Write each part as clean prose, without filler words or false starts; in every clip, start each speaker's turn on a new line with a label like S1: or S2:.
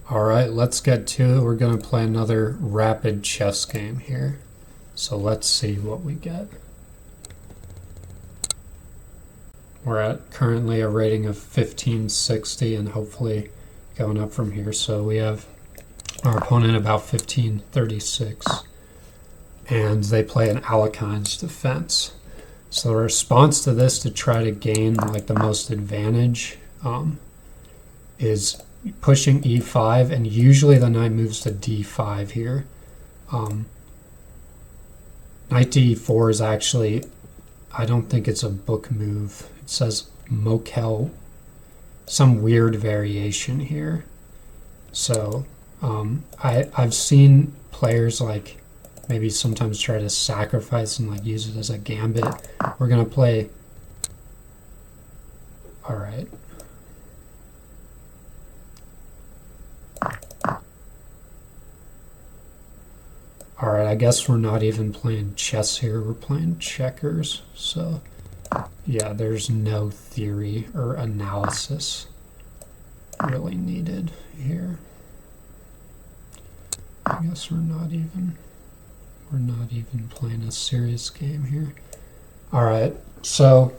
S1: Alright, let's get to it. We're going to play another rapid chess game here. So let's see what we get. We're at currently a rating of 1560 and hopefully going up from here. So we have our opponent about 1536 and they play an Alekhines defense. So the response to this to try to gain like the most advantage is pushing e5, and usually the knight moves to d5 here. Knight to e4 is actually, I don't think it's a book move. It says Mokel, some weird variation here. So I've seen players like maybe sometimes try to sacrifice and like use it as a gambit. We're gonna play. All right. All right, I guess we're not even playing chess here. We're playing checkers. So yeah, there's no theory or analysis really needed here. I guess we're not even playing a serious game here. All right, so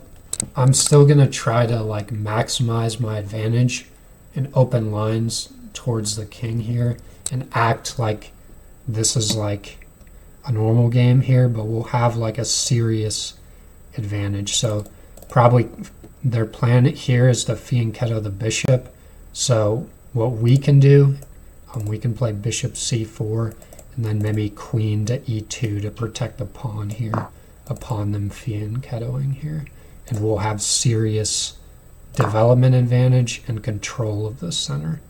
S1: I'm still gonna try to like maximize my advantage and open lines towards the king here and act like this is like a normal game here, but we'll have like a serious advantage. So probably their plan here is to fianchetto the bishop. So what we can do, we can play bishop c4 and then maybe queen to e2 to protect the pawn here upon them fianchettoing here. And we'll have serious development advantage and control of the center.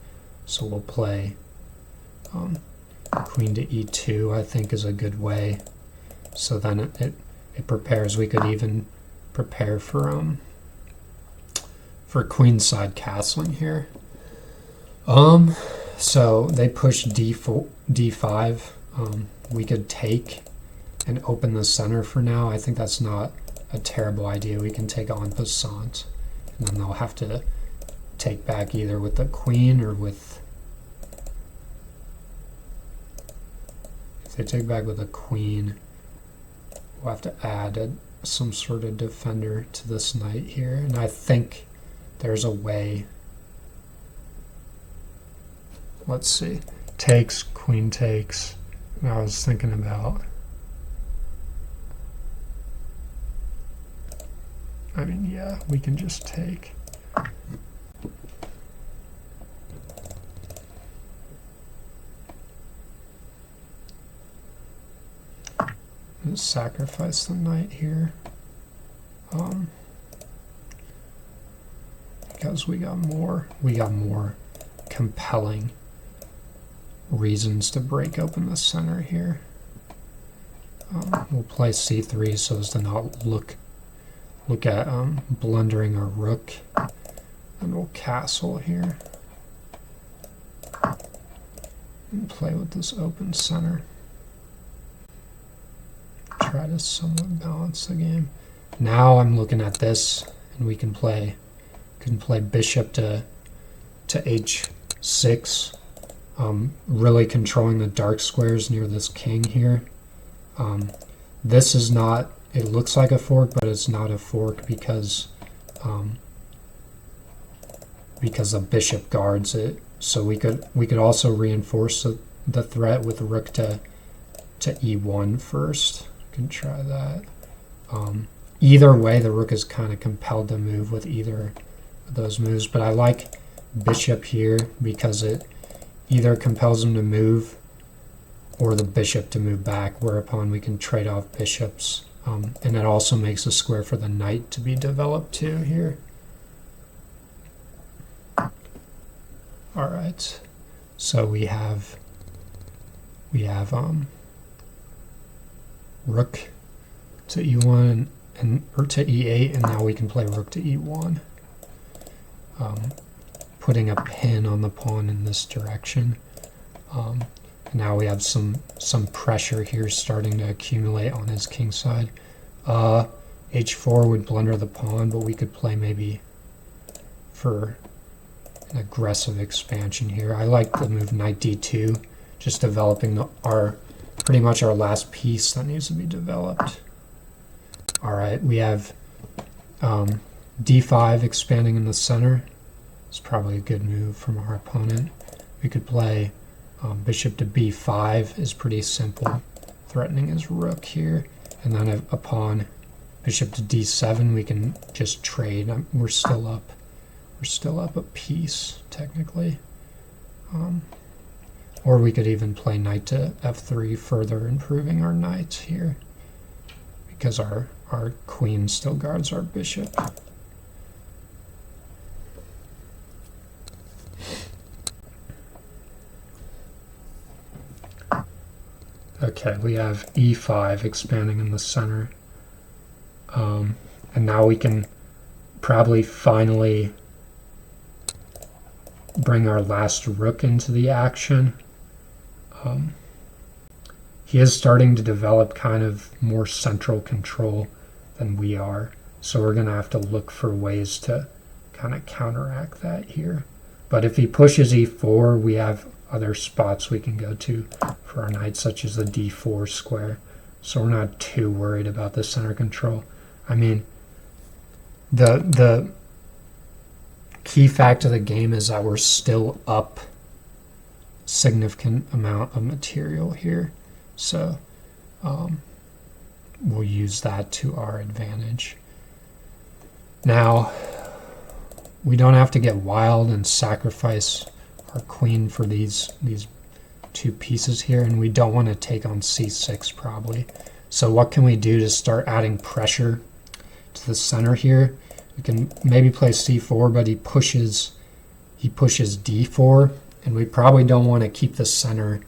S1: So we'll play queen to e2, I think, is a good way. So then it prepares. We could even prepare for queenside castling here. So they push d5. We could take and open the center for now. I think that's not a terrible idea. We can take en passant, and then they'll have to take back either with the queen or with. If they take back with a queen, we'll have to add some sort of defender to this knight here. And I think there's a way. Let's see. Takes, queen takes. And I was thinking about. I mean, yeah, we can just take. Sacrifice the knight here, because we got more compelling reasons to break open the center here. We'll play c3 so as to not look at blundering our rook, and we'll castle here and play with this open center. Try to somewhat balance the game. Now I'm looking at this, and we can play bishop to h6, really controlling the dark squares near this king here. This is not. It looks like a fork, but it's not a fork because the bishop guards it. So we could also reinforce the threat with rook to e1 first. Can try that. Either way, the rook is kind of compelled to move with either of those moves, but I like bishop here because it either compels him to move or the bishop to move back, whereupon we can trade off bishops. And it also makes a square for the knight to be developed too here. All right, so we have rook to e1 or to e8, and now we can play rook to e1, putting a pin on the pawn in this direction. Now we have some pressure here starting to accumulate on his king side. h4 would blunder the pawn, but we could play maybe for an aggressive expansion here. I like the move knight d2, just developing pretty much our last piece that needs to be developed. All right, we have d5 expanding in the center. It's probably a good move from our opponent. We could play bishop to b5 is pretty simple, threatening his rook here. And then upon bishop to d7, we can just trade. We're still up. We're still up a piece, technically. Or we could even play knight to f3, further improving our knights here, because our queen still guards our bishop. Okay, we have e5 expanding in the center. And now we can probably finally bring our last rook into the action. He is starting to develop kind of more central control than we are. So we're going to have to look for ways to kind of counteract that here. But if he pushes e4, we have other spots we can go to for our knight, such as the d4 square. So we're not too worried about the center control. I mean, the key fact of the game is that we're still up significant amount of material here. So we'll use that to our advantage. Now, we don't have to get wild and sacrifice our queen for these two pieces here, and we don't want to take on c6 probably. So what can we do to start adding pressure to the center here? We can maybe play c4, but he pushes d4, and we probably don't want to keep the center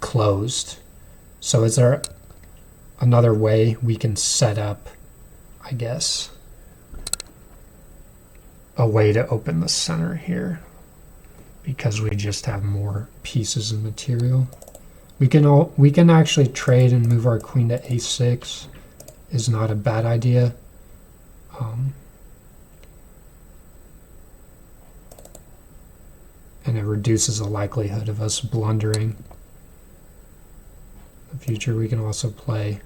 S1: closed. So is there another way we can set up, I guess, a way to open the center here, because we just have more pieces of material? We can actually trade and move our queen to a6. Is not a bad idea. And it reduces the likelihood of us blundering in the future. We can also play.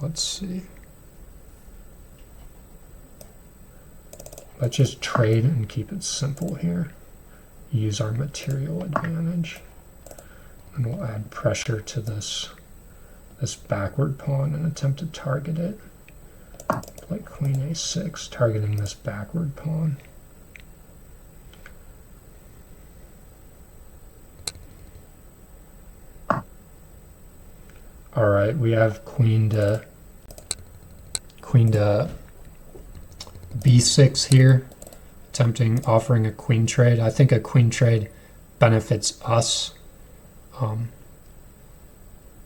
S1: Let's see. Let's just trade and keep it simple here. Use our material advantage. And we'll add pressure to this backward pawn and attempt to target it. Play queen a6, targeting this backward pawn. All right, we have queen to b6 here, offering a queen trade. I think a queen trade benefits us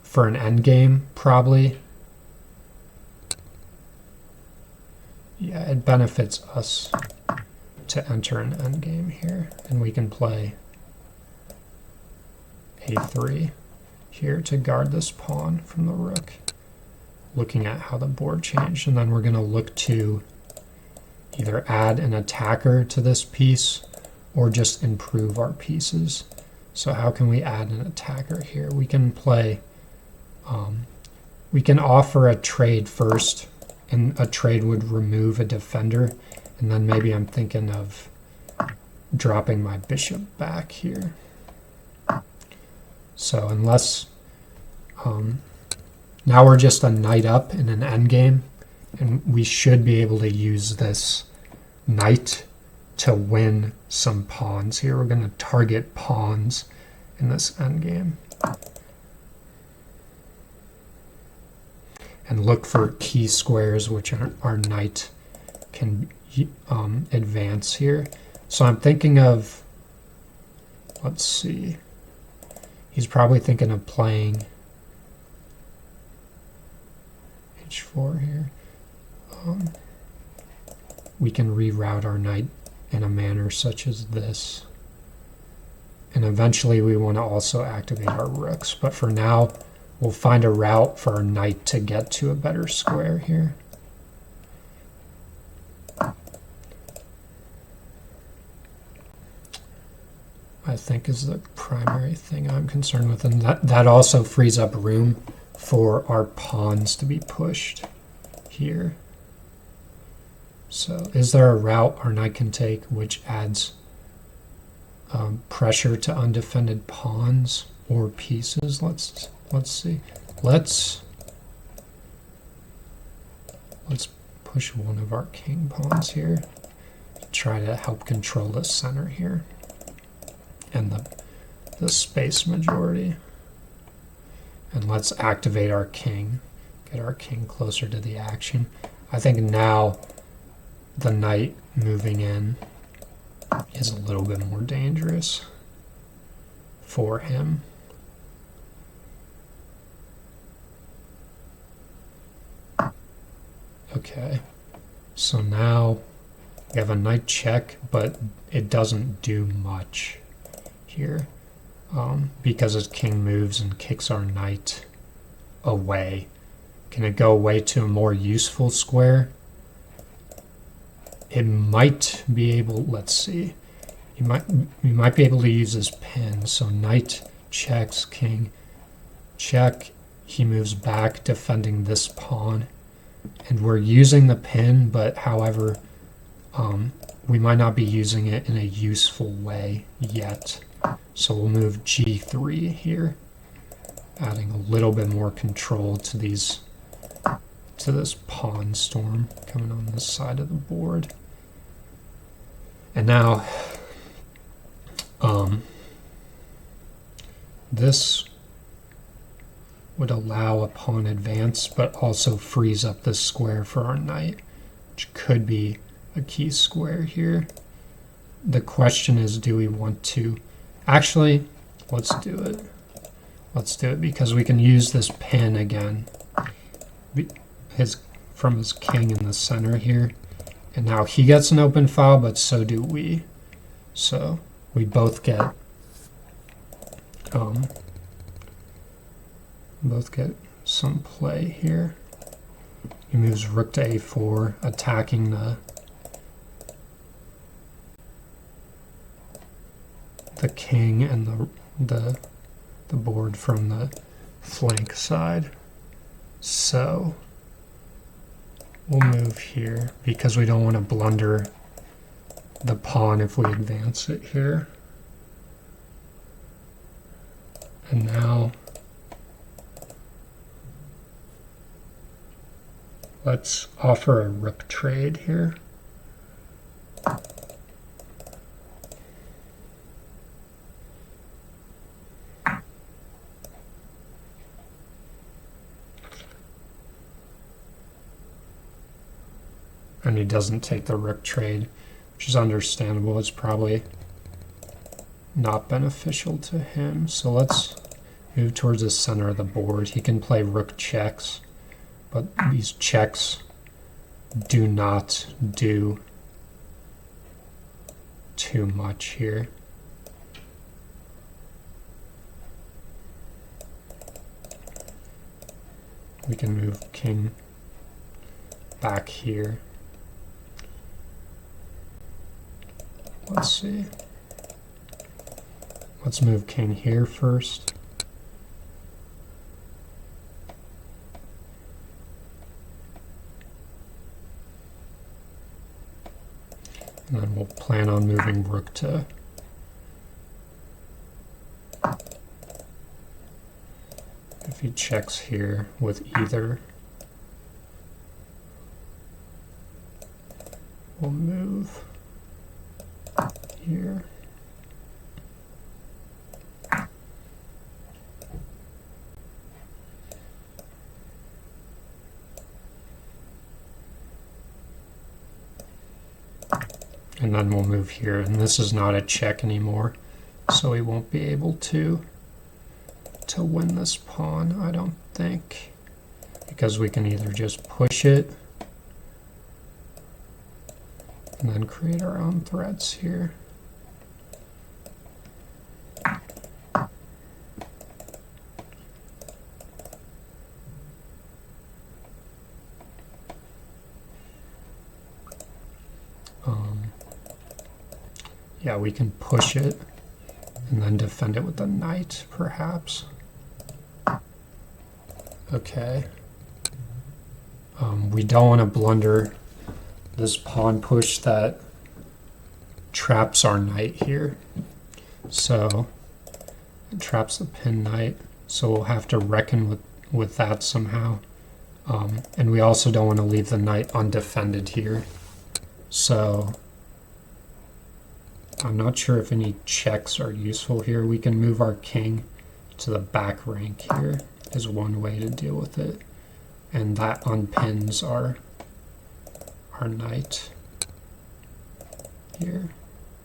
S1: for an endgame, probably. Yeah, it benefits us to enter an endgame here, and we can play a3 here to guard this pawn from the rook, looking at how the board changed. And then we're going to look to either add an attacker to this piece or just improve our pieces. So how can we add an attacker here? We can play, we can offer a trade first, and a trade would remove a defender, and then maybe I'm thinking of dropping my bishop back here. So unless, now we're just a knight up in an endgame, and we should be able to use this knight to win some pawns here. We're going to target pawns in this endgame and look for key squares which our knight can advance here. So I'm thinking of, let's see, he's probably thinking of playing h4 here. We can reroute our knight in a manner such as this. And eventually we want to also activate our rooks. But for now, we'll find a route for our knight to get to a better square here. I think is the primary thing I'm concerned with, and that also frees up room for our pawns to be pushed here. So is there a route our knight can take which adds pressure to undefended pawns or pieces? Let's see. Let's push one of our king pawns here to try to help control the center here and the space majority. And let's activate our king, get our king closer to the action. I think now the knight moving in is a little bit more dangerous for him. Okay, so now we have a knight check, but it doesn't do much here because his king moves and kicks our knight away. Can it go away to a more useful square? It might be able, let's see, you might be able to use this pin. So knight checks, king check, he moves back defending this pawn, and we're using the pin, but however we might not be using it in a useful way yet. So we'll move g3 here, adding a little bit more control to this pawn storm coming on this side of the board. And now this would allow a pawn advance, but also frees up this square for our knight, which could be a key square here. The question is, do we want to actually, let's do it. Let's do it because we can use this pin again from his king in the center here. And now he gets an open file, but so do we. So we both get some play here. He moves rook to a4, attacking the king and the board from the flank side. So we'll move here because we don't want to blunder the pawn if we advance it here. And now let's offer a rook trade here. And he doesn't take the rook trade, which is understandable. It's probably not beneficial to him. So let's move towards the center of the board. He can play rook checks, but these checks do not do too much here. We can move king back here. Let's see. Let's move king here first. And then we'll plan on moving rook to if he checks here with either, we'll move here. And then we'll move here, and this is not a check anymore, so we won't be able to win this pawn, I don't think, because we can either just push it and then create our own threats here. Yeah, we can push it and then defend it with the knight, perhaps. Okay. We don't want to blunder this pawn push that traps our knight here. So it traps the pin knight, so we'll have to reckon with that somehow. And we also don't want to leave the knight undefended here. So I'm not sure if any checks are useful here. We can move our king to the back rank here is one way to deal with it. And that unpins our knight here.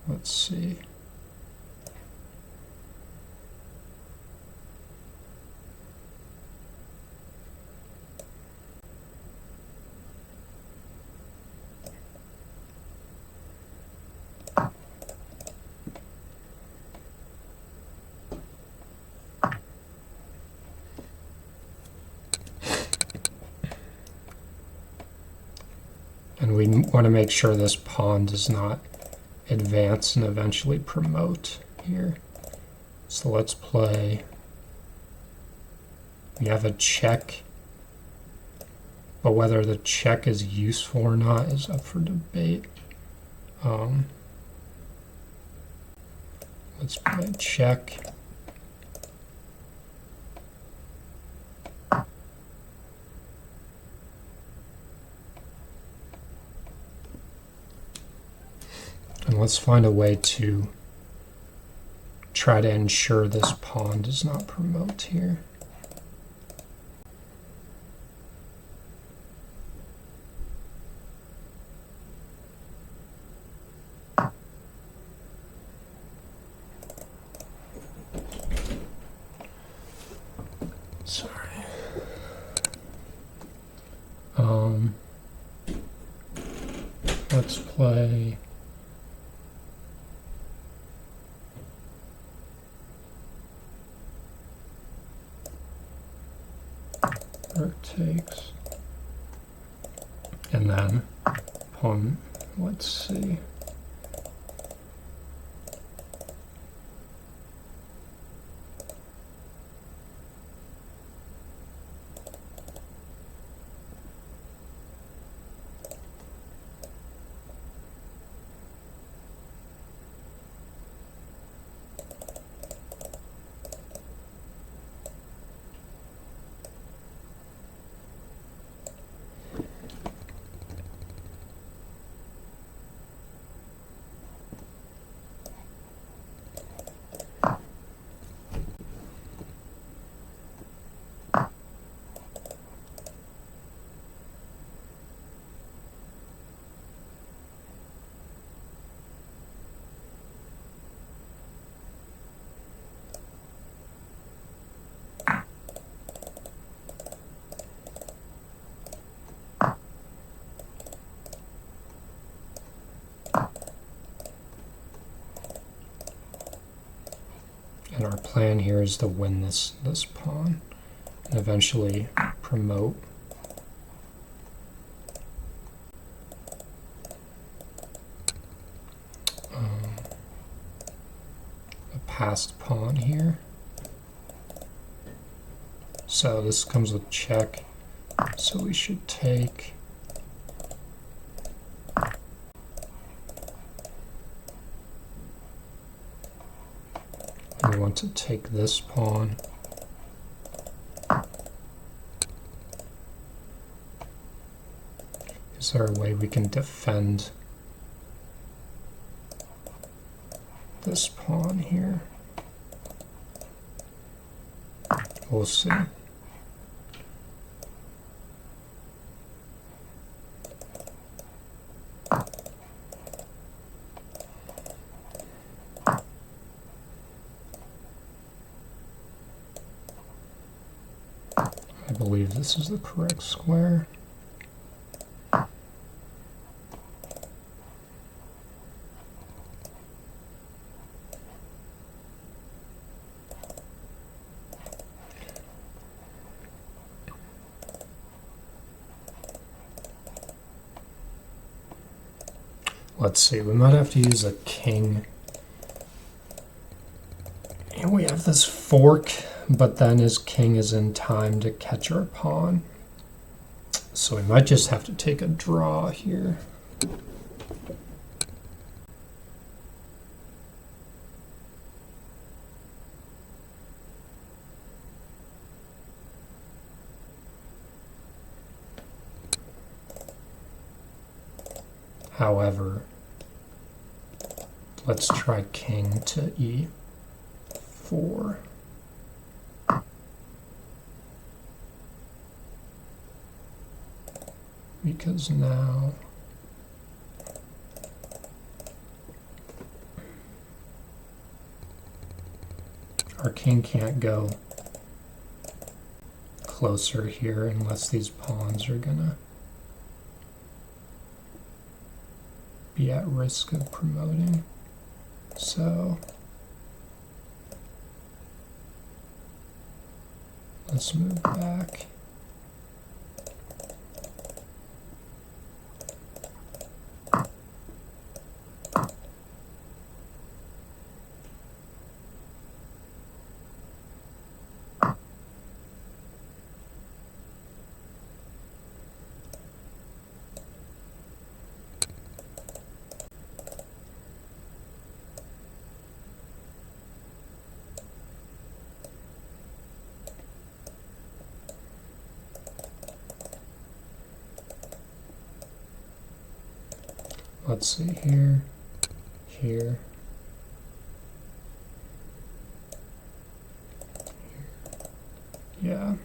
S1: Let's see. And we want to make sure this pawn does not advance and eventually promote here. So let's play. We have a check, but whether the check is useful or not is up for debate. Let's play check. And let's find a way to try to ensure this pawn does not promote here. Sorry. Let's play. Rook takes, and then pawn. Let's see. And our plan here is to win this pawn and eventually promote. A passed pawn here. So this comes with check. So we should take. We want to take this pawn. Is there a way we can defend this pawn here? We'll see. I believe this is the correct square. Let's see, we might have to use a king have this fork, but then his king is in time to catch our pawn. So we might just have to take a draw here. However, let's try king to e4. Because now our king can't go closer here unless these pawns are gonna be at risk of promoting. So let's move back. Let's see here, here, yeah.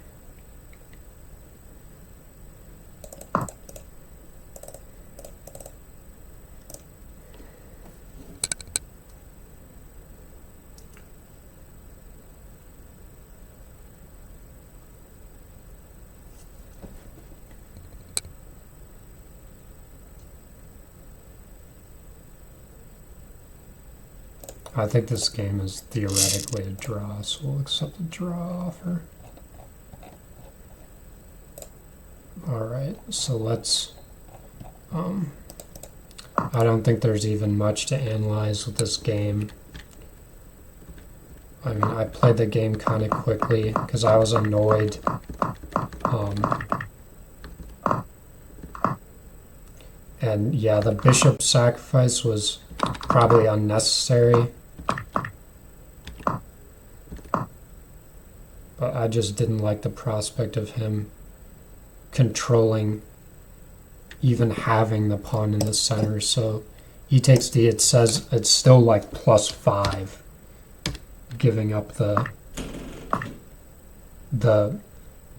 S1: I think this game is theoretically a draw, so we'll accept the draw offer. Alright, so let's... I don't think there's even much to analyze with this game. I mean, I played the game kind of quickly because I was annoyed. And yeah, the bishop sacrifice was probably unnecessary. But I just didn't like the prospect of him controlling, even having the pawn in the center. So he takes d, it says it's still like +5, giving up the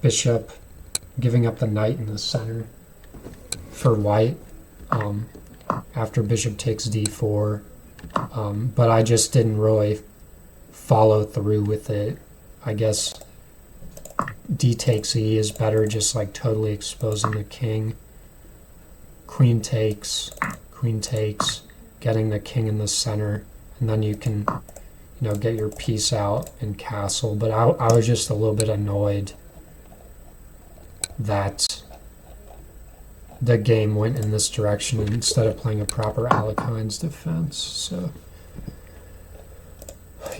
S1: bishop, giving up the knight in the center for white after bishop takes d4. But I just didn't really follow through with it. I guess d takes e is better, just like totally exposing the king. Queen takes, getting the king in the center, and then you can, get your piece out and castle. But I was just a little bit annoyed that the game went in this direction instead of playing a proper Alekhines defense. So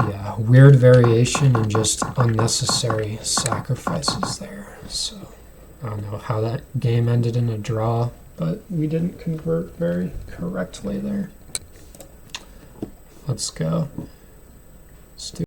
S1: yeah, weird variation and just unnecessary sacrifices there. So I don't know how that game ended in a draw, but we didn't convert very correctly there. Let's go. Let's do